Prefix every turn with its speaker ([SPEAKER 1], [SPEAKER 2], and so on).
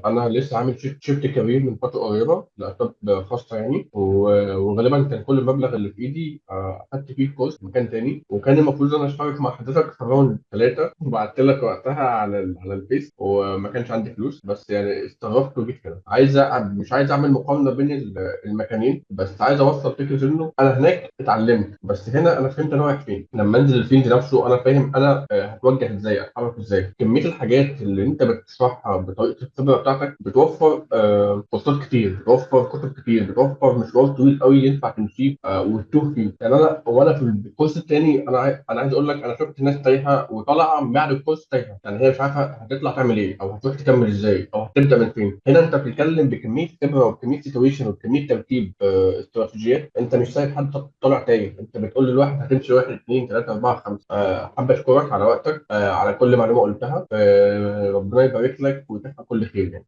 [SPEAKER 1] انا لسه عامل شيفت كارير من فتره قريبه لاسباب خاصه يعني، وغالبا كان كل المبلغ اللي في ايدي اخدت فيه كورس في مكان تاني، وكان المفروض انا اشترك مع حضرتك في راوند ثلاثه، وبعت لك وقتها على الفيس وما كانش عندي فلوس، بس يعني استغربت وجيت كده. مش عايز اعمل مقارنه بين المكانين، بس عايز اوصل فكره انه انا هناك اتعلمت، بس هنا انا فهمت انا رايح فين. لما انزل الفيلد نفسه انا فاهم انا هتوجه ازاي، اتحرك ازاي. كميه الحاجات اللي انت بتشرحها بطريقه الخبره بتاعتك بتوفر كورسات كتير، بتوفر كتب كتير، بتوفر مشوار طويل قوي ينفع تمشيه وتتوه فيه. يعني وانا في الكورس التاني انا عايز اقول لك انا شفت ناس تايهه وطالعه بعد الكورس تايهه، يعني هي مش عارفه هتطلع تعمل ايه او هتروح تكمل ازاي او هتبدا من فين. هنا انت بتتكلم بكميه خبره وبكميه سيتويشن وبكميه ترتيب استراتيجيات، انت مش سايب حد طالع تايه، انت بتقول للواحد هتمشي واحد اثنين ثلاثه اربعه خمسه. حابب اشكرك على وقتك، على كل معلومه قلتها. ربنا يبارك لك ويتحقق كل خير يعني.